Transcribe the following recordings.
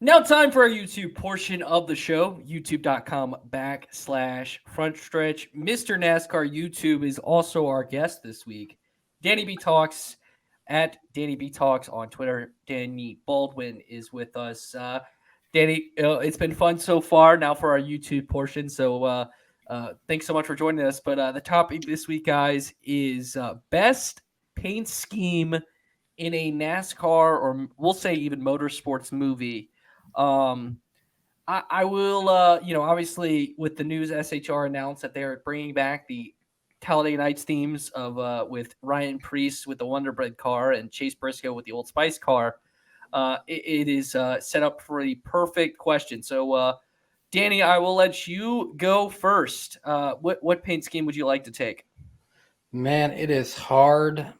Now time for our YouTube portion of the show, youtube.com/front stretch. Mr. NASCAR YouTube is also our guest this week. DannyBTalks at DannyBTalks on Twitter. Danny Baldwin is with us. Danny, it's been fun so far. Now for our YouTube portion. So thanks so much for joining us. But the topic this week, guys, is best paint scheme in a NASCAR, or we'll say even motorsports movie. I will, obviously with the news, SHR announced that they're bringing back the Talladega Nights themes of with Ryan Preece with the Wonder Bread car and Chase Briscoe with the Old Spice car. It is set up for the perfect question. So, Danny, I will let you go first. What paint scheme would you like to take? Man, it is hard.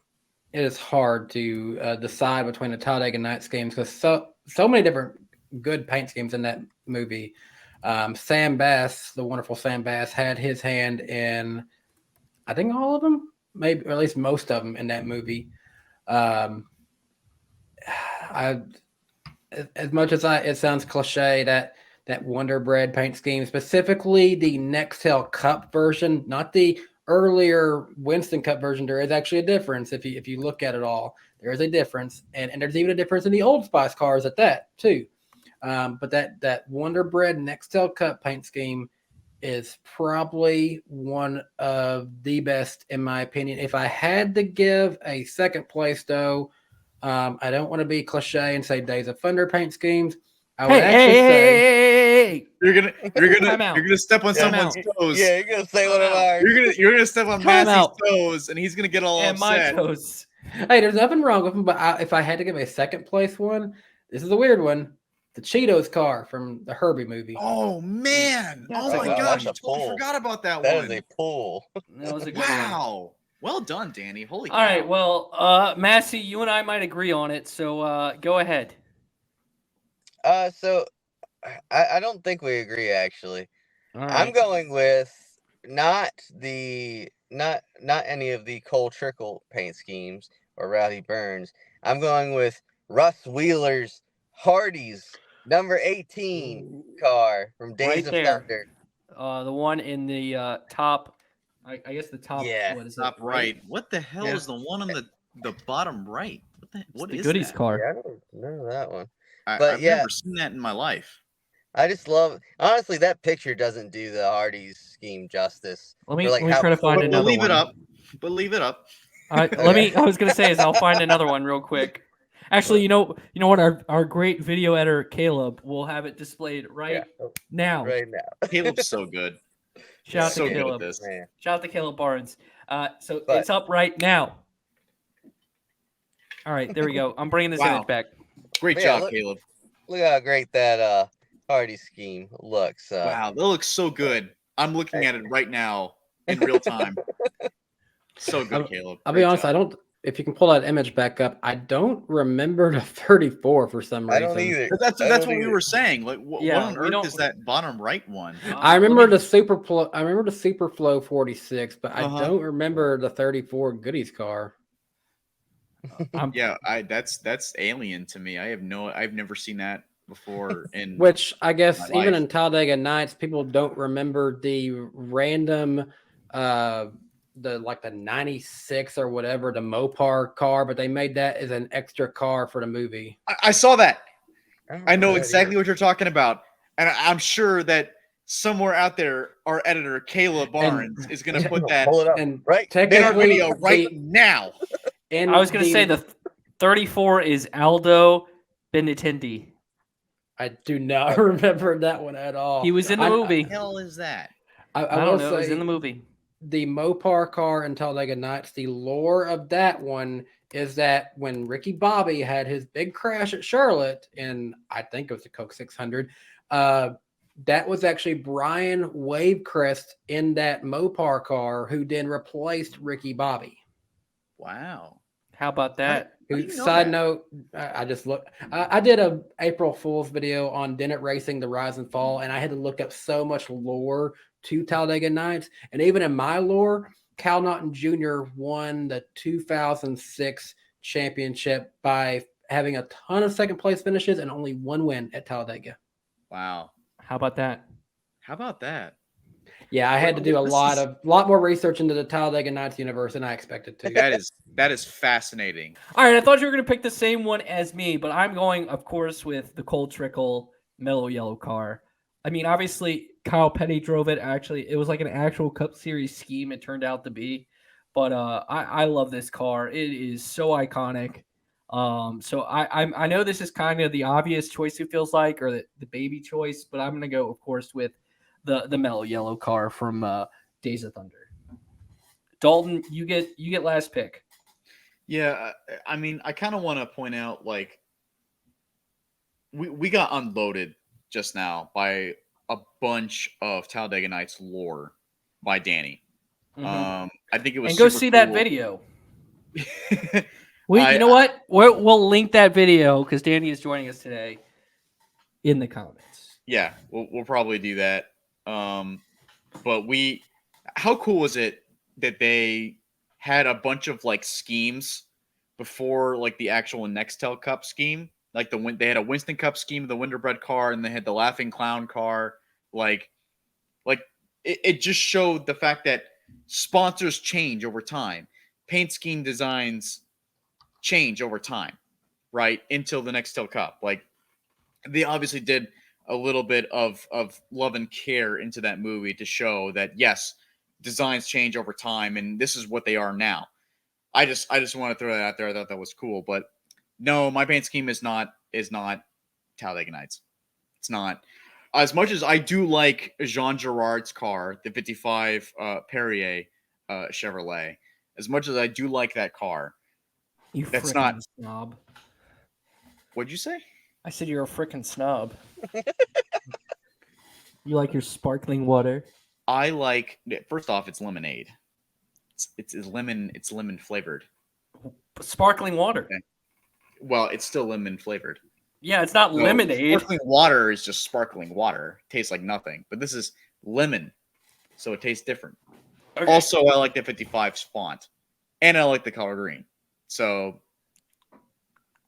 It is hard to decide between the Talladega Nights games because so many different good paint schemes in that movie. Sam Bass, the wonderful Sam Bass, had his hand in, I think, all of them, maybe, or at least most of them in that movie. As much as it sounds cliche, that Wonder Bread paint scheme, specifically the Nextel Cup version, not the earlier Winston Cup version, there is actually a difference. If you look at it all, there is a difference, and there's even a difference in the Old Spice cars at that too. But that Wonder Bread Nextel Cup paint scheme is probably one of the best in my opinion. If I had to give a second place, though, I don't want to be cliche and say Days of Thunder paint schemes. I would say you're gonna step on someone's toes. Yeah, you're gonna say one of ours. You're gonna step on Massey's toes, and he's gonna get all upset. My toes. Hey, there's nothing wrong with him, but if I had to give a second place one, this is a weird one. The Cheetos car from the Herbie movie. Oh man! Oh my gosh! I totally forgot about that one. That is a pull. That was a good one. Well done, Danny. Holy cow. All right. Well, Massey, you and I might agree on it. So go ahead. So I don't think we agree actually. Right. I'm going with not any of the Cole Trickle paint schemes or Rowdy Burns. I'm going with Russ Wheeler's Hardy's number 18 car from Days of Thunder. The one in the top, I guess the top. Yeah, what is top right. What the hell is the one on the bottom right? What is the goodies car? Yeah, I don't know that one. I've never seen that in my life. I just love, honestly, that picture doesn't do the Hardy's scheme justice. Let me try to find another one. Leave it up. All right, I was gonna say I'll find another one real quick. Actually, you know what? Our great video editor Caleb will have it displayed now. Right now, Caleb's so good. Shout out to Caleb. Shout out to Caleb Barnes. It's up right now. All right, there we go. I'm bringing this image back. Great job, Caleb. Look how great that Hardy scheme looks. Wow, that looks so good. I'm looking at it right now in real time. So good, Caleb. I'll be honest, I don't. If you can pull that image back up, I don't remember the 34 for some reason. I don't either. That's what we were saying. Like, what on earth is that bottom right one? I remember the Superflow 46, but I don't remember the 34 Goodies car. That's alien to me. I've never seen that before. In which I guess even in Talladega Nights, people don't remember the random. The 96 or whatever, the Mopar car, but they made that as an extra car for the movie. I saw that. I know exactly what you're talking about. And I'm sure that somewhere out there, our editor, Caleb Barnes, is going to put that in our video right now. And I was going to say the 34 is Aldo Benintendi. I do not remember that one at all. He was in the movie. What the hell is that? I don't know. He was in the movie. The Mopar car in Talladega Nights, the lore of that one is that when Ricky Bobby had his big crash at Charlotte, and I think it was the Coke 600, that was actually Brian Wavecrest in that Mopar car who then replaced Ricky Bobby. Wow. How about that? Side note, I just looked. I did a April Fool's video on Dennett Racing, the Rise and Fall, and I had to look up so much lore to Talladega Nights. And even in my lore, Cal Naughton Jr. won the 2006 championship by having a ton of second place finishes and only one win at Talladega. Wow. How about that? How about that? Yeah, I had to do a lot more research into the Talladega Nights universe than I expected to. That is fascinating. All right, I thought you were going to pick the same one as me, but I'm going, of course, with the Cole Trickle mellow yellow car. I mean, obviously, Kyle Petty drove it. Actually, it was like an actual Cup Series scheme. It turned out to be, but I love this car. It is so iconic. So I know this is kind of the obvious choice. It feels like, or the baby choice, but I'm going to go, of course, with the mellow yellow car from Days of Thunder. Dalton, you get last pick. Yeah, I mean, I kind of want to point out, like, we got unloaded just now by a bunch of Talladega Nights lore by Danny. Mm-hmm. I think it was and go super see that cool. video. You know what? We'll link that video because Danny is joining us today in the comments. Yeah, we'll probably do that. But how cool was it that they had a bunch of like schemes before like the actual Nextel Cup scheme? Like they had a Winston Cup scheme, the Winterbread car, and they had the Laughing Clown car. Like it just showed the fact that sponsors change over time. Paint scheme designs change over time, right? Until the Nextel Cup. Like they obviously did a little bit of love and care into that movie to show that yes, designs change over time, and this is what they are now. I just want to throw that out there. I thought that was cool, but no, my paint scheme is not Talladega Nights. It's not. As much as I do like Jean Girard's car, the 55 Perrier Chevrolet, as much as I do like that car, that's not snob. What'd you say? I said you're a freaking snob. You like your sparkling water? I like. First off, it's lemonade. It's lemon flavored. Sparkling water. Okay. Well, it's still lemon flavored. Yeah, it's not lemonade. Sparkling water is just sparkling water. It tastes like nothing. But this is lemon, so it tastes different. Okay. Also, I like the 55 font, and I like the color green. So,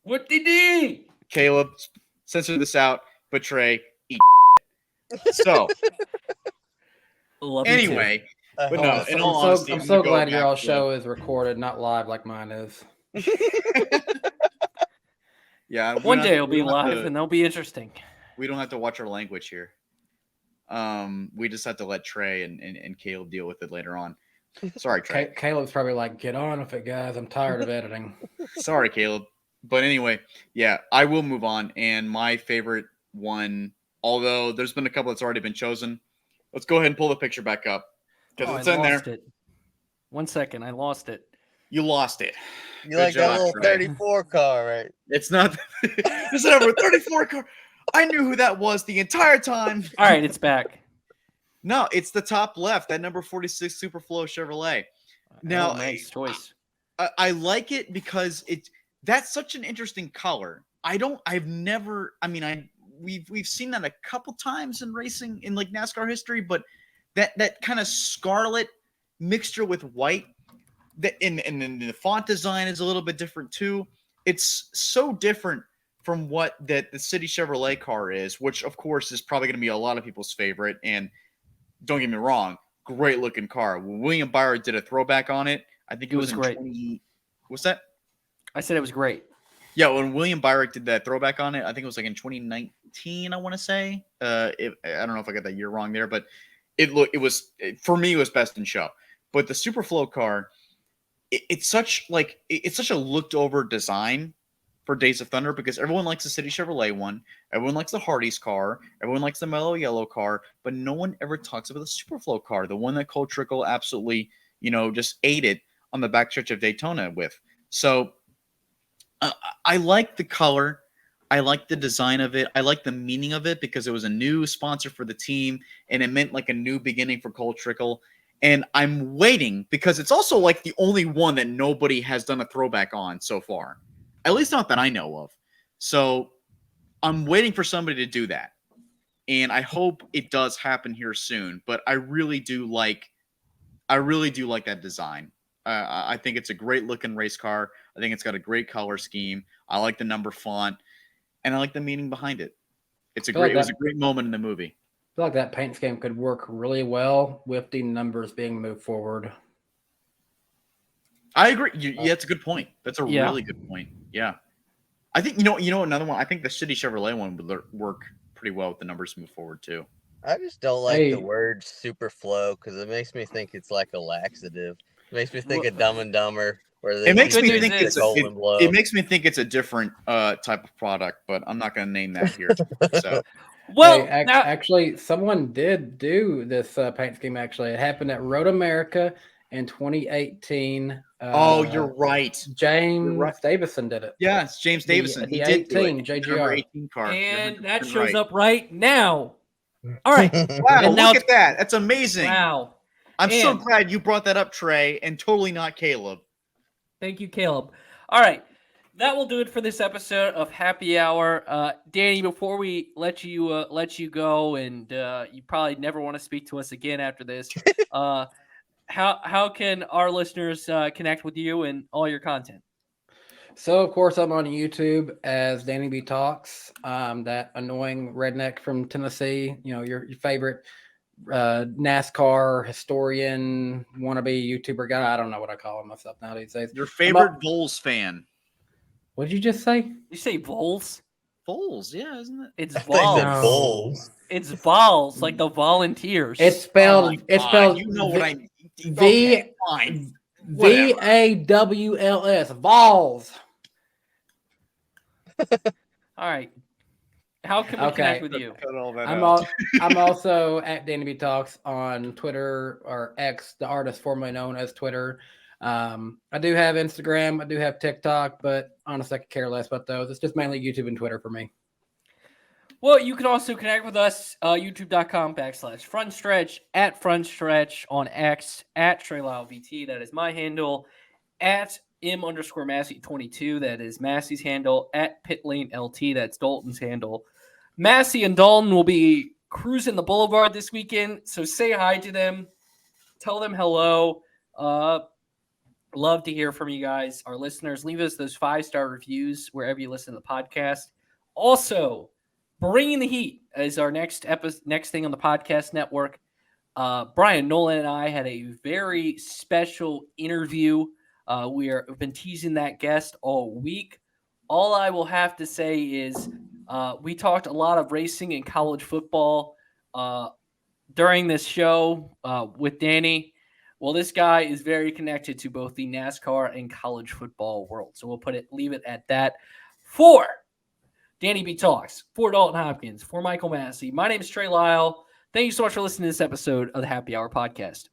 what did he? Caleb, censor this out. Betray. Eat. So, anyway, but no. In all honesty, I'm so glad your all show is recorded, not live like mine is. Yeah, one day it'll be live and they'll be interesting. We don't have to watch our language here. We just have to let Trey and Caleb deal with it later on. Sorry, Trey. Caleb's probably like, get on with it, guys. I'm tired of editing. Sorry, Caleb. But anyway, yeah, I will move on. And my favorite one, although there's been a couple that's already been chosen, let's go ahead and pull the picture back up because it's in there. It. 1 second, I lost it. You lost it. You like that little 34 car, right? It's not. It's a number 34 car. I knew who that was the entire time. All right, it's back. No, it's the top left. That number 46 Superflow Chevrolet. Now, nice choice. I like it because that's such an interesting color. We've seen that a couple times in racing in like NASCAR history, but that kind of scarlet mixture with white. And the font design is a little bit different too. It's so different from what the City Chevrolet car is, which of course is probably going to be a lot of people's favorite. And don't get me wrong, great looking car. When William Byron did a throwback on it, I think it was great. What's that? I said it was great. Yeah, when William Byron did that throwback on it, I think it was like in 2019. I want to say. I don't know if I got that year wrong there, but for me it was best in show. But the Superflow car. It's such a looked over design for Days of Thunder because everyone likes the City Chevrolet one, everyone likes the Hardee's car, everyone likes the mellow yellow car, but no one ever talks about the Superflow car, the one that Cole Trickle absolutely, just ate it on the backstretch of Daytona with. So I like the color, I like the design of it, I like the meaning of it because it was a new sponsor for the team and it meant like a new beginning for Cole Trickle. And I'm waiting because it's also like the only one that nobody has done a throwback on so far. At least not that I know of. So I'm waiting for somebody to do that. And I hope it does happen here soon. But I really do like that design. I think it's a great looking race car. I think it's got a great color scheme. I like the number font, and I like the meaning behind it. It was a great moment in the movie. I feel like that paint scheme could work really well with the numbers being moved forward. I agree. Yeah, that's a good point. That's a really good point. Yeah. I think, another one, I think the City Chevrolet one would work pretty well with the numbers move forward too. I just don't like the word super flow because it makes me think it's like a laxative. It makes me think of Dumb and Dumber. It makes me think it's a different type of product, but I'm not going to name that here. So, well, actually, someone did do this paint scheme. Actually, it happened at Road America in 2018. You're right. James Davison did it. Yeah, it's James Davison. He did 18 JGR 18 car, and that shows up right now. All right. Wow, and look at that. That's amazing. Wow. I'm so glad you brought that up, Trey, and totally not Caleb. Thank you, Caleb. All right. That will do it for this episode of Happy Hour. Danny, before we let you go, and you probably never want to speak to us again after this, how can our listeners connect with you and all your content? So, of course, I'm on YouTube as DannyBTalks, that annoying redneck from Tennessee, your favorite NASCAR historian, wannabe YouTuber guy. I don't know what I call myself now these days. Your favorite Vols fan. What did you just say? You say Vols? Vols, yeah, isn't it? It's Vols. It's Vols, like the volunteers. It's spelled. You know what I mean. VAWLS. Vols. All right. How can we connect with you? I'm also at DannyBTalks on Twitter, or X, the artist formerly known as Twitter. I do have Instagram. I do have TikTok, but honestly, I could care less about those. It's just mainly YouTube and Twitter for me. Well, you can also connect with us, youtube.com/frontstretch, at frontstretch on X, at TreyLyleVT. That is my handle. At M_Massey22. That is Massey's handle. At PitLaneLT. That's Dalton's handle. Massey and Dalton will be cruising the boulevard this weekend, so say hi to them. Tell them hello. Love to hear from you guys, our listeners. Leave us those 5-star reviews wherever you listen to the podcast. Also, Bringing the Heat is our next thing on the podcast network. Brian Nolan and I had a very special interview. We've been teasing that guest all week. All I will have to say is we talked a lot of racing and college football during this show with Danny. Well, this guy is very connected to both the NASCAR and college football world. So we'll leave it at that. For DannyBTalks, for Dalton Hopkins, for Michael Massey, my name is Trey Lyle. Thank you so much for listening to this episode of the Happy Hour Podcast.